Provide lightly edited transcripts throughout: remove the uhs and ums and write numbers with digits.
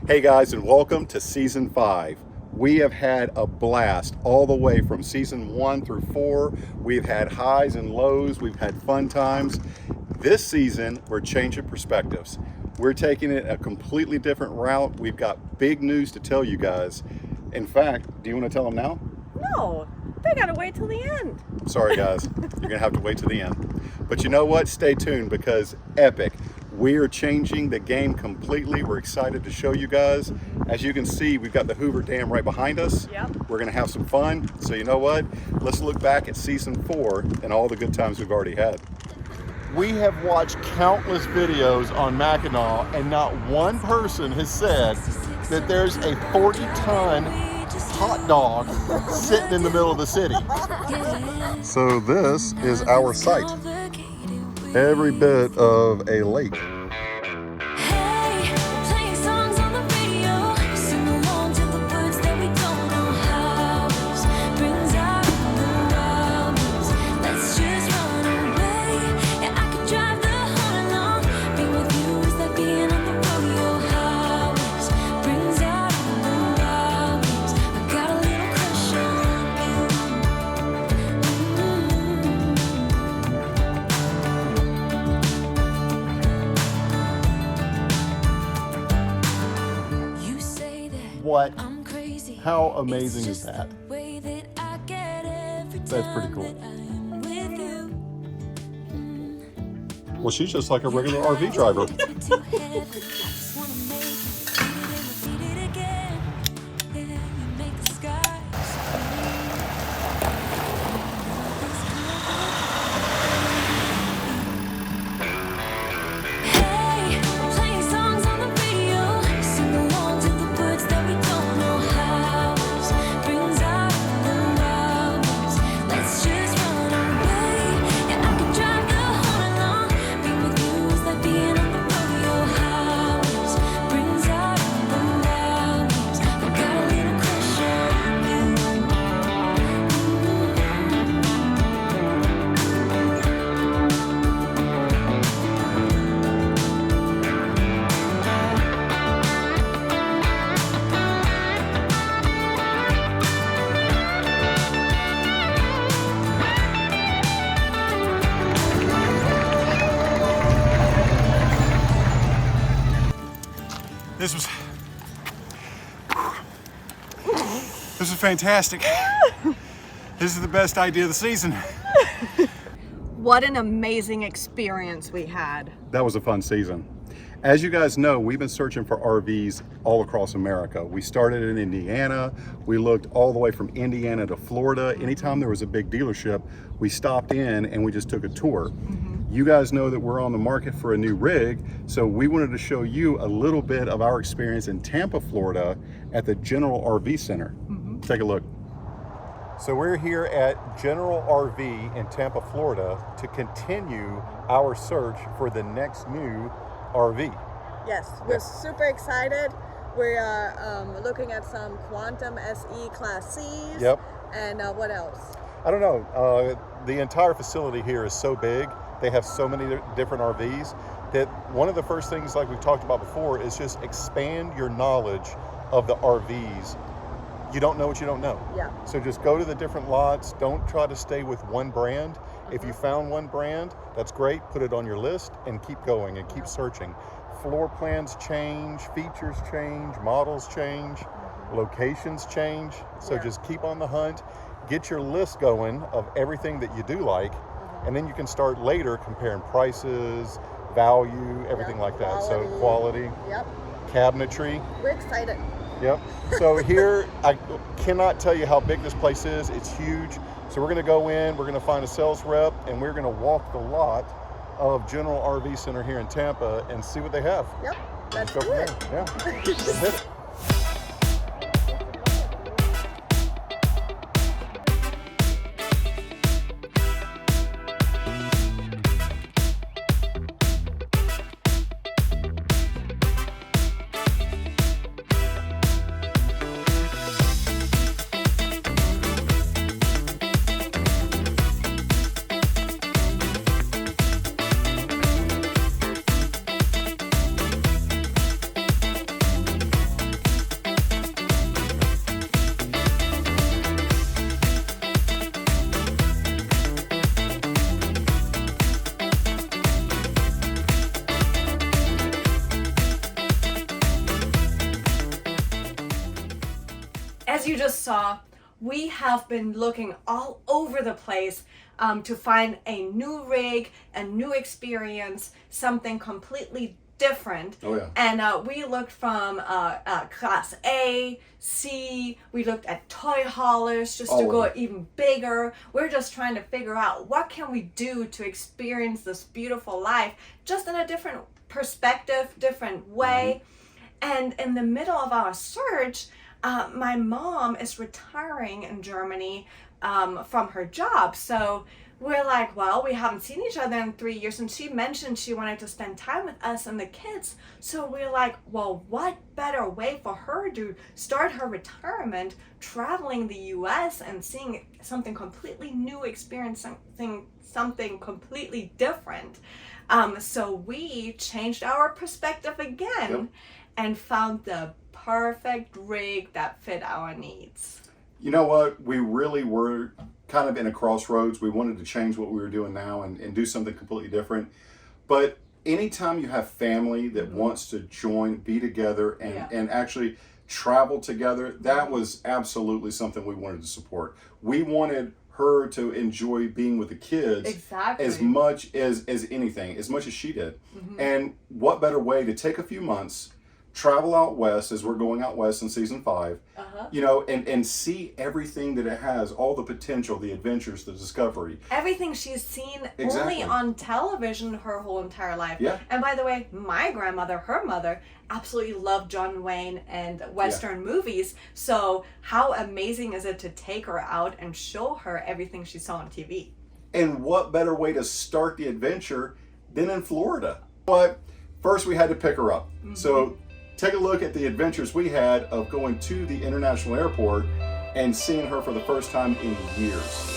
Hey guys, and welcome to season 5. We have had a blast all the way from season 1 through 4. We've had highs and lows, we've had fun times. This season, we're changing perspectives. We're taking it a completely different route. We've got big news to tell you guys. In fact, do you want to tell them now? No, they gotta wait till the end. Sorry guys, you're gonna have to wait to the end. But you know what? Stay tuned because epic. We are changing the game completely. We're excited to show you guys. As you can see, we've got the Hoover Dam right behind us. Yep. We're gonna have some fun. So you know what? Let's look back at season 4 and all the good times we've already had. We have watched countless videos on Mackinac and not one person has said that there's a 40-ton hot dog sitting in the middle of the city. So this is our site. Every bit of a lake. What? How amazing is that? That's pretty cool. Well, she's just like a regular RV driver. This was fantastic. This is the best idea of the season. What an amazing experience we had. That was a fun season. As you guys know, we've been searching for RVs all across America. We started in Indiana. We looked all the way from Indiana to Florida. Anytime there was a big dealership, we stopped in and we just took a tour. You guys know that we're on the market for a new rig, so we wanted to show you a little bit of our experience in Tampa, Florida at the General RV Center. Take a look. So we're here at General RV in Tampa, Florida to continue our search for the next new RV. Yes, we're super excited. We are looking at some Quantum SE Class Cs. Yep. And what else? I don't know. The entire facility here is so big. They have so many different RVs that one of the first things, like we've talked about before, is just expand your knowledge of the RVs. You don't know what you don't know. Yeah. So just go to the different lots. Don't try to stay with one brand. If you found one brand, that's great. Put it on your list and keep going and keep searching. Floor plans change, features change, models change, locations change. So just keep on the hunt. Get your list going of everything that you do like, and then you can start later comparing prices, value, everything like that. So quality, cabinetry. We're excited. Yep. So here, I cannot tell you how big this place is. It's huge. So we're going to go in, we're going to find a sales rep, and we're going to walk the lot of General RV Center here in Tampa and see what they have. Yep. Let's go do from it. there. Yeah. Let's hit it. as you just saw, we have been looking all over the place to find a new rig, a new experience, something completely different. Oh yeah. And we looked from Class A, C, we looked at toy haulers just to go even bigger. We're just trying to figure out what can we do to experience this beautiful life just in a different perspective, different way. And in the middle of our search, my mom is retiring in Germany from her job. So we're like, well, we haven't seen each other in 3 years, and she mentioned she wanted to spend time with us and the kids. So we're like, well, what better way for her to start her retirement traveling the US and seeing something completely new, experiencing something completely different. So we changed our perspective again and found the perfect rig that fit our needs. You know what? We really were kind of in a crossroads. We wanted to change what we were doing now and do something completely different. But anytime you have family that wants to join, be together, and actually travel together, that was absolutely something we wanted to support. We wanted her to enjoy being with the kids as much as anything, as much as she did. And what better way to take a few months, travel out west, as we're going out west in season 5, you know, and see everything that it has, all the potential, the adventures, the discovery. Everything she's seen only on television her whole entire life. And by the way, my grandmother, her mother, absolutely loved John Wayne and Western movies. So how amazing is it to take her out and show her everything she saw on TV? And what better way to start the adventure than in Florida? But first we had to pick her up. So take a look at the adventures we had of going to the international airport and seeing her for the first time in years.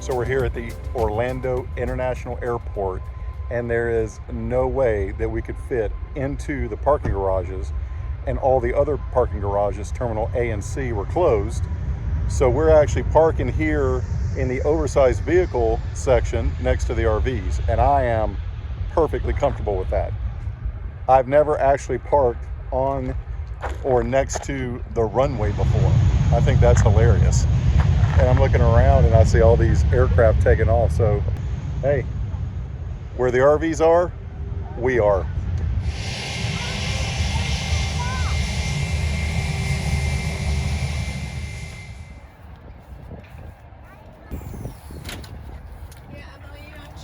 So we're here at the Orlando International Airport, and there is no way that we could fit into the parking garages, and all the other parking garages, Terminal A and C, were closed. So we're actually parking here in the oversized vehicle section next to the RVs, and I am perfectly comfortable with that. I've never actually parked on or next to the runway before. I think that's hilarious. And I'm looking around and I see all these aircraft taking off. So, hey, where the RVs are, we are.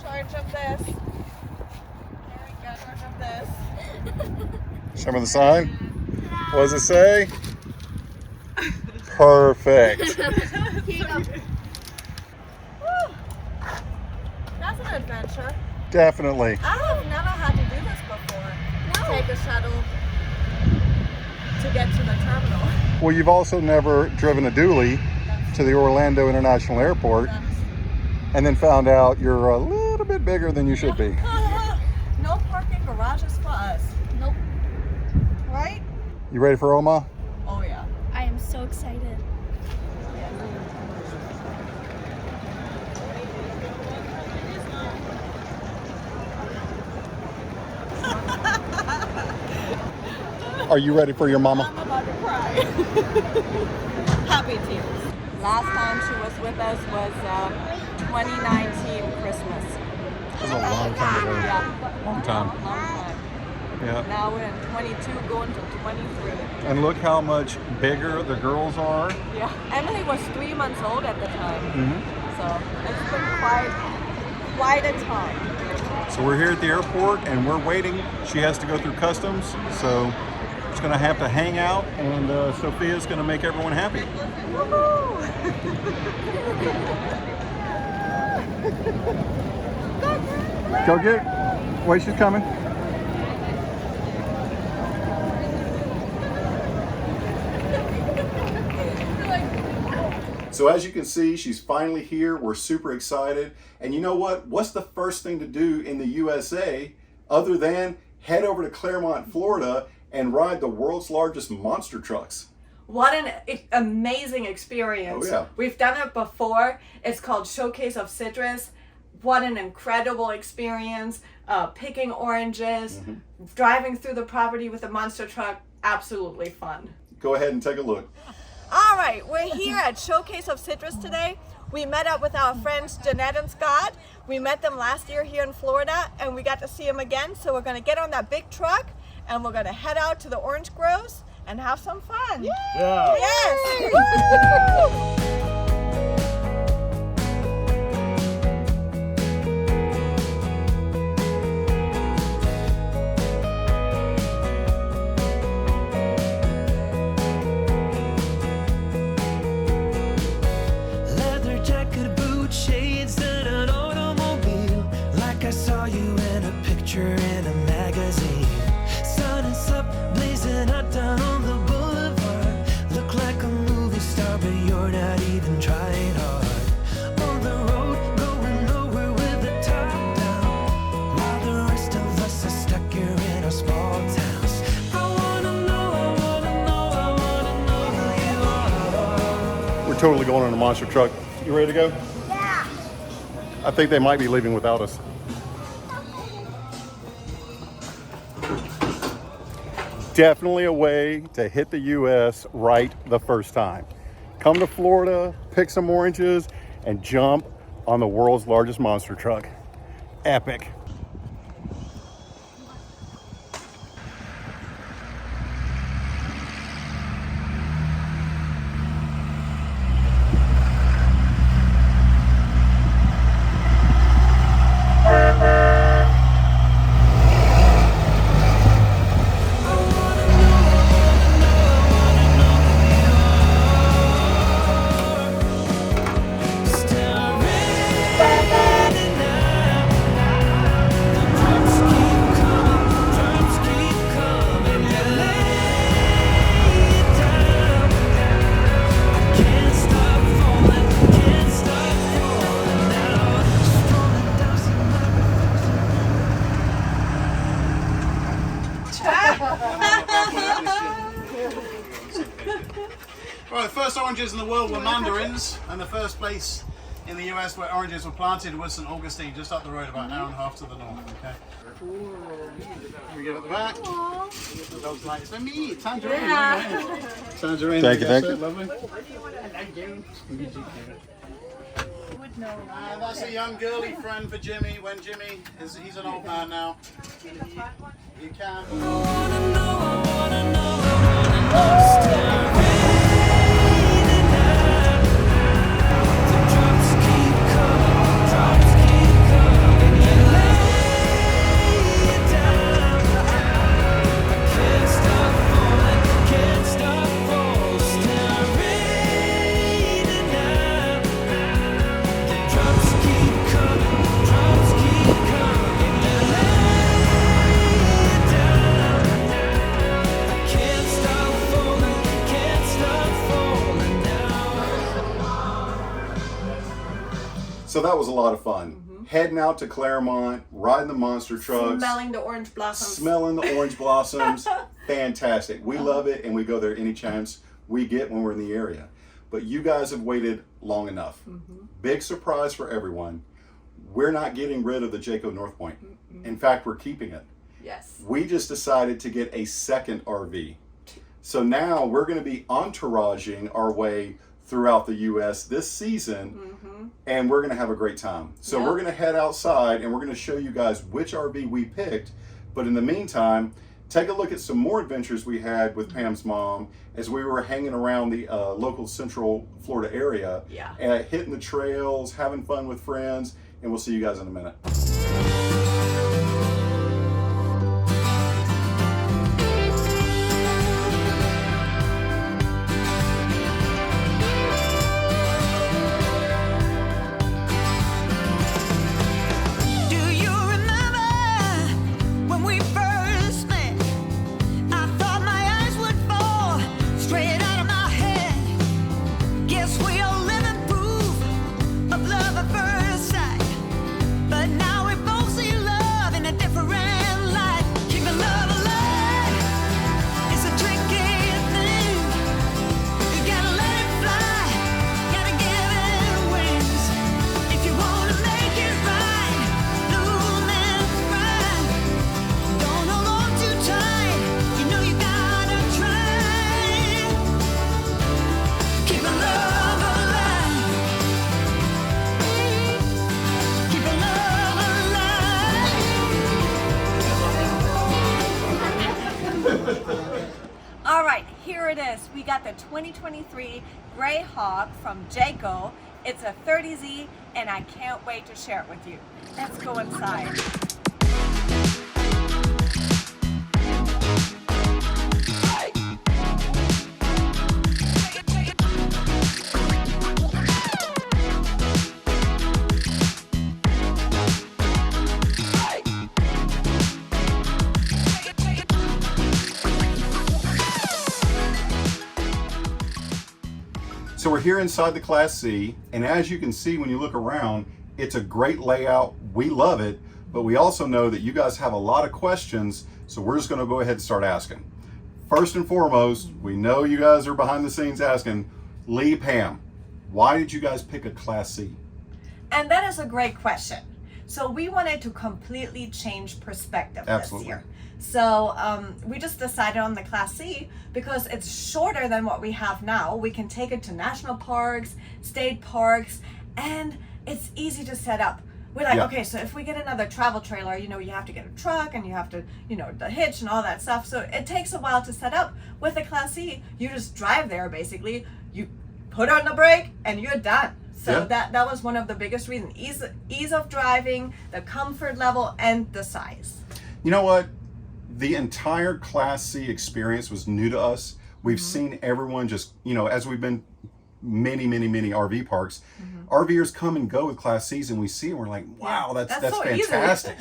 Charge of this. There we go, charge of this. Show me the sign. What does it say? Perfect. That's an adventure. Definitely. I have never had to do this before. Take a shuttle to get to the terminal. Well, you've also never driven a dually to the Orlando International Airport and then found out you're a little bit bigger than you should be. No parking garages for us. Nope. Right? You ready for Oma? Oh yeah. I am so excited. Are you ready for your mama? I'm about to cry. Happy tears. Last time she was with us was 2019 Christmas. That was a long time ago. Yeah. Long time. Long time. Yeah. Now we're in 22 going to 23. And look how much bigger the girls are. Yeah. Emily was 3 months old at the time. So it's been quite a time. So we're here at the airport and we're waiting. She has to go through customs, so she's gonna have to hang out, and Sophia's gonna make everyone happy. Go get her. Wait, she's coming. So as you can see, she's finally here. We're super excited. And you know what? What's the first thing to do in the USA other than head over to Claremont, Florida and ride the world's largest monster trucks? What an amazing experience. Oh, yeah. We've done it before. It's called Showcase of Citrus. What an incredible experience. Picking oranges, driving through the property with a monster truck. Absolutely fun. Go ahead and take a look. All right, we're here at Showcase of Citrus today. We met up with our friends Jeanette and Scott. We met them last year here in Florida, and we got to see them again. So we're going to get on that big truck, and we're going to head out to the orange groves and have some fun. Yeah. Yes! Woo! Leather jacket, boot shades, and an automobile. Like I saw you in a picture in a magazine. Sun is up, blazing hot down on the boulevard. Look like a movie star, but you're not even trying hard. On the road, going nowhere with the top down. While the rest of us are stuck here in our small towns. I wanna know who you are. We're totally going on a monster truck. You ready to go? Yeah. I think they might be leaving without us. Definitely a way to hit the U.S. right the first time. Come to Florida, pick some oranges, and jump on the world's largest monster truck. Epic. Right, the first oranges in the world were mandarins, and the first place in the US where oranges were planted was St. Augustine, just up the road, about an hour and a half to the north. Okay. Here we go at the back. The dog's like, it's me, tangerine. Yeah. Tangerine. Thank you, thank you. Lovely. That's a young girly friend for Jimmy. When Jimmy is, he's an old man now. You can. So that was a lot of fun. Heading out to Claremont, riding the monster trucks. Smelling the orange blossoms. Smelling the orange blossoms. Fantastic. We love it, and we go there any chance we get when we're in the area. But you guys have waited long enough. Big surprise for everyone. We're not getting rid of the Jayco North Point. In fact, we're keeping it. Yes. We just decided to get a second RV. So now we're going to be entouraging our way throughout the U.S. this season, and we're going to have a great time. So we're going to head outside, and we're going to show you guys which RV we picked. But in the meantime, take a look at some more adventures we had with Pam's mom as we were hanging around the local Central Florida area, hitting the trails, having fun with friends, and we'll see you guys in a minute. Now right, here it is. We got the 2023 Greyhawk from Jayco. It's a 30Z, and I can't wait to share it with you. Let's go inside. So we're here inside the Class C, and as you can see when you look around, it's a great layout. We love it, but we also know that you guys have a lot of questions, so we're just gonna go ahead and start asking. First and foremost, we know you guys are behind the scenes asking, Lee, Pam, why did you guys pick a Class C? And that is a great question. So we wanted to completely change perspective this year. So we just decided on the Class C because it's shorter than what we have now. We can take it to national parks, state parks, and it's easy to set up. We're like, okay, so if we get another travel trailer, you know, you have to get a truck and you have to, you know, the hitch and all that stuff. So it takes a while to set up. With the Class C, you just drive there basically, you put on the brake and you're done. So that was one of the biggest reasons. Ease of driving, the comfort level, and the size. You know what? The entire Class C experience was new to us. We've seen everyone just, you know, as we've been many RV parks, RVers come and go with Class Cs, and we see them, we're like, wow, that's so fantastic.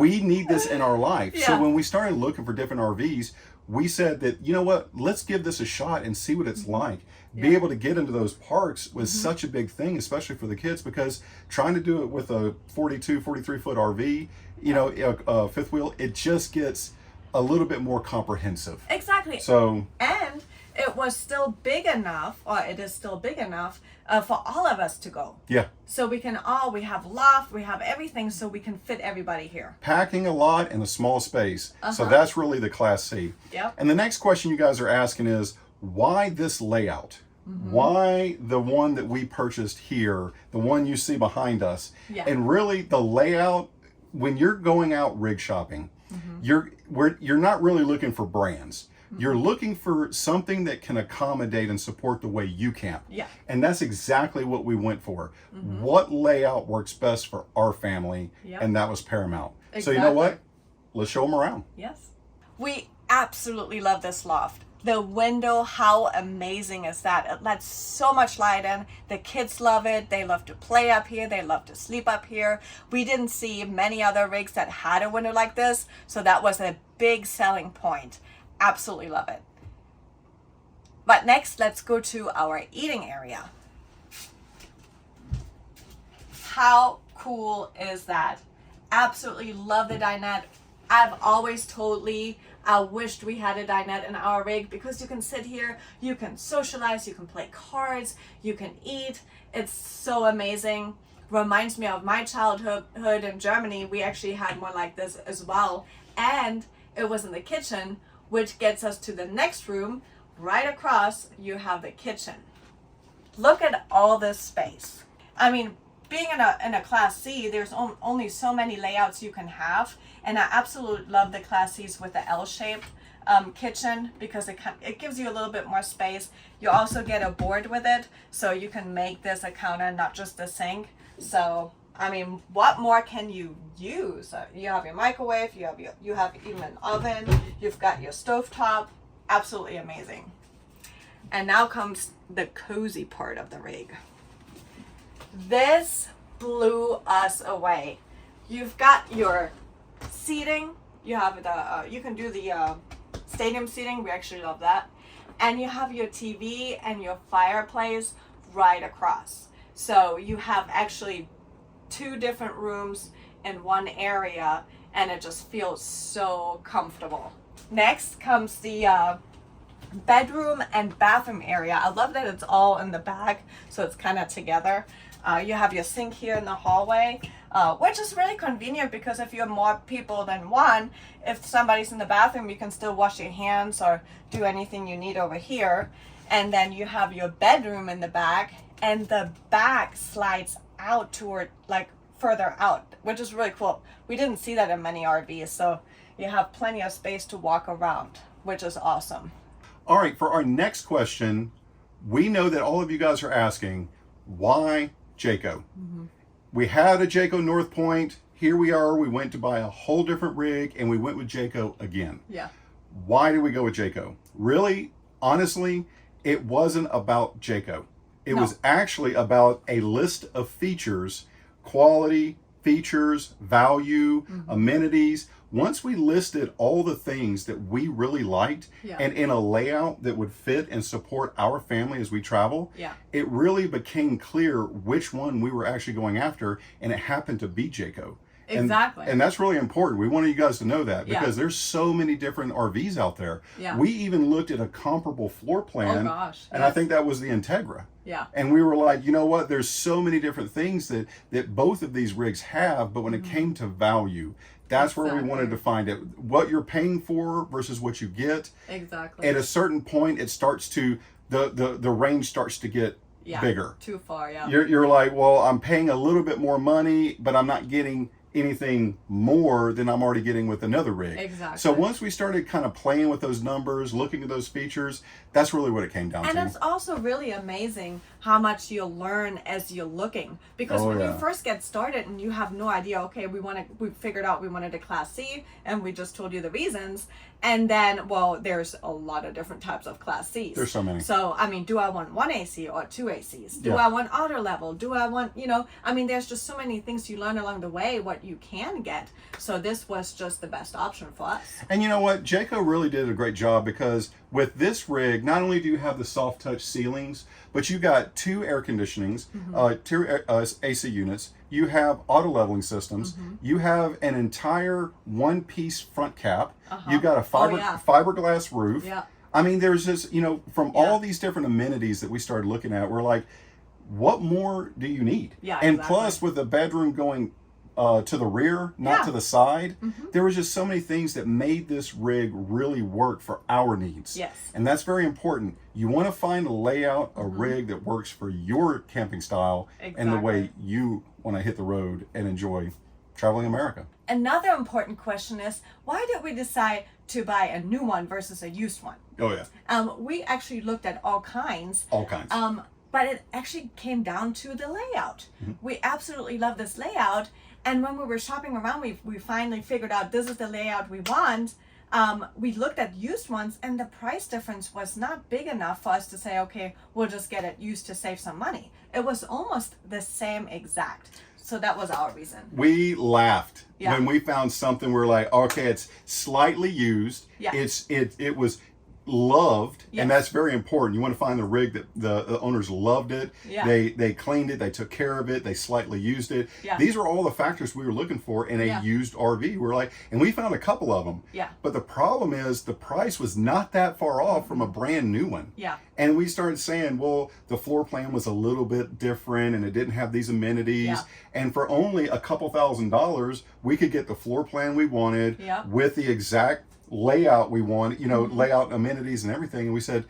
We need this in our life. So when we started looking for different RVs, we said that, you know what, let's give this a shot and see what it's like. Be able to get into those parks was such a big thing, especially for the kids, because trying to do it with a 43 foot RV, you know, a fifth wheel, it just gets a little bit more comprehensive. Exactly. So, and it was still big enough, or it is still big enough for all of us to go. Yeah. So we have loft, we have everything, so we can fit everybody here. Packing a lot in a small space. So that's really the Class C. Yep. And the next question you guys are asking is, why this layout? Why the one that we purchased here, the one you see behind us? Yeah. And really the layout, when you're going out rig shopping, you're not really looking for brands. You're looking for something that can accommodate and support the way you camp. Yeah. And that's exactly what we went for. What layout works best for our family? And that was paramount. So you know what? Let's show them around. Yes. We absolutely love this loft. The window, how amazing is that? It lets so much light in. The kids love it. They love to play up here. They love to sleep up here. We didn't see many other rigs that had a window like this, so that was a big selling point. Absolutely love it. But next, let's go to our eating area. How cool is that? Absolutely love the dinette. I've always told Lee, I wished we had a dinette in our rig because you can sit here, you can socialize, you can play cards, you can eat. It's so amazing. Reminds me of my childhood in Germany. We actually had one like this as well. And it was in the kitchen, which gets us to the next room. Right across, you have the kitchen. Look at all this space. I mean, being in a Class C, there's only so many layouts you can have, and I absolutely love the Class Cs with the L-shaped kitchen because it gives you a little bit more space. You also get a board with it, so you can make this a counter, not just a sink. So, I mean, what more can you use? You have your microwave, you have even an oven, you've got your stovetop. Absolutely amazing. And now comes the cozy part of the rig. This blew us away. You've got your seating. You have the you can do the stadium seating. We actually love that. And you have your TV and your fireplace right across. So you have actually two different rooms in one area, and it just feels so comfortable. Next comes the bedroom and bathroom area. I love that it's all in the back, so it's kind of together. You have your sink here in the hallway, which is really convenient because if you have more people than one, if somebody's in the bathroom, you can still wash your hands or do anything you need over here. And then you have your bedroom in the back, and the back slides out toward, like, further out, which is really cool. We didn't see that in many RVs, so you have plenty of space to walk around, which is awesome. All right, for our next question, we know that all of you guys are asking, why Jayco? We had a Jayco North Point. Here we are. We went to buy a whole different rig, and we went with Jayco again. Yeah. Why did we go with Jayco? Really, honestly, it wasn't about Jayco. It was actually about a list of features, quality, features, value, amenities. Once we listed all the things that we really liked and in a layout that would fit and support our family as we travel, it really became clear which one we were actually going after, and it happened to be Jayco. Exactly. And that's really important. We wanted you guys to know that because there's so many different RVs out there. Yeah. We even looked at a comparable floor plan. Oh gosh. And I think that was the Integra. Yeah. And we were like, you know what? There's so many different things that both of these rigs have, but when it came to value, that's where we wanted to find it. What you're paying for versus what you get. Exactly. At a certain point, it starts to, the range starts to get bigger. Too far, You're like, well, I'm paying a little bit more money, but I'm not getting anything more than I'm already getting with another rig. Exactly. So once we started kind of playing with those numbers, looking at those features, that's really what it came down to. And it's also really amazing how much you'll learn as you're looking. Because when you first get started and you have no idea, okay, we figured out we wanted a Class C, and we just told you the reasons. And then, well, there's a lot of different types of Class Cs. There's so many. So, I mean, do I want one AC or two ACs? Do I want outer level? Do I want, there's just so many things you learn along the way, what you can get. So this was just the best option for us. And you know what? Jayco really did a great job because with this rig, not only do you have the soft touch ceilings, but you got two air conditionings, two AC units. You have auto leveling systems. You have an entire one-piece front cap. You got a fiberglass roof. Yeah. I mean, there's this, from all these different amenities that we started looking at, we're like, what more do you need? Yeah, and exactly. plus, with the bedroom going to the rear, not to the side, there was just so many things that made this rig really work for our needs. Yes. And that's very important. You want to find a layout, a rig that works for your camping style and the way you want to hit the road and enjoy traveling America. Another important question is, why did we decide to buy a new one versus a used one? Oh, yeah. We actually looked at all kinds. All kinds. But it actually came down to the layout. We absolutely love this layout. And when we were shopping around, we finally figured out this is the layout we want. We looked at used ones, and the price difference was not big enough for us to say, okay, we'll just get it used to save some money. It was almost the same exact. So that was our reason. We laughed when we found something. We're like, okay, it's slightly used. Yeah. It was loved, and that's very important. You want to find the rig that the owners loved it. Yeah. They cleaned it, they took care of it, they slightly used it. Yeah. These are all the factors we were looking for in a used RV. We're like, and we found a couple of them. Yeah. But the problem is the price was not that far off from a brand new one. Yeah. And we started saying, well, the floor plan was a little bit different and it didn't have these amenities. Yeah. And for only a couple $1,000s, we could get the floor plan we wanted with the exact layout we want, layout, amenities and everything. And we said,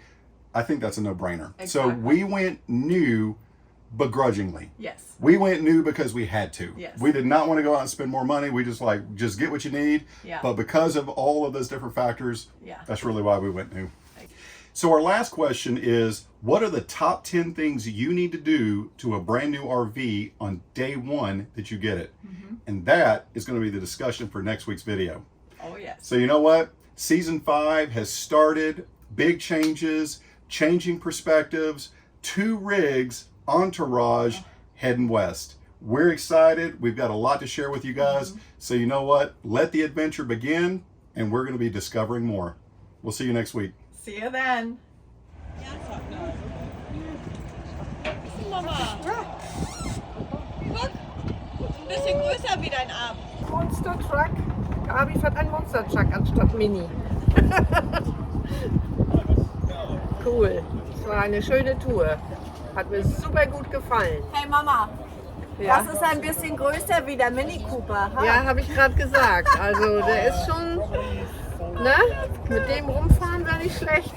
I think that's a no-brainer. Exactly. So we went new begrudgingly. Yes. We went new because we had to. Yes. We did not want to go out and spend more money. We just get what you need. Yeah. But because of all of those different factors, that's really why we went new. So our last question is, what are the top 10 things you need to do to a brand new RV on day one that you get it? And that is going to be the discussion for next week's video. Oh, yes. So you know what? Season 5 has started. Big changes, changing perspectives, 2 rigs, entourage, heading west. We're excited. We've got a lot to share with you guys. So you know what? Let the adventure begin, and we're going to be discovering more. We'll see you next week. See you then. Mama. Guck, ein bisschen größer wie dein Arm. Monster Truck. Gabi fährt ein Monster Truck anstatt Mini. Cool. Es war eine schöne Tour. Hat mir super gut gefallen. Hey Mama, Ja, das ist ein bisschen größer wie der Mini Cooper. Ha? ja, habe ich gerade gesagt. Also der ist schon, ne? Mit dem rumfahren wäre nicht schlecht.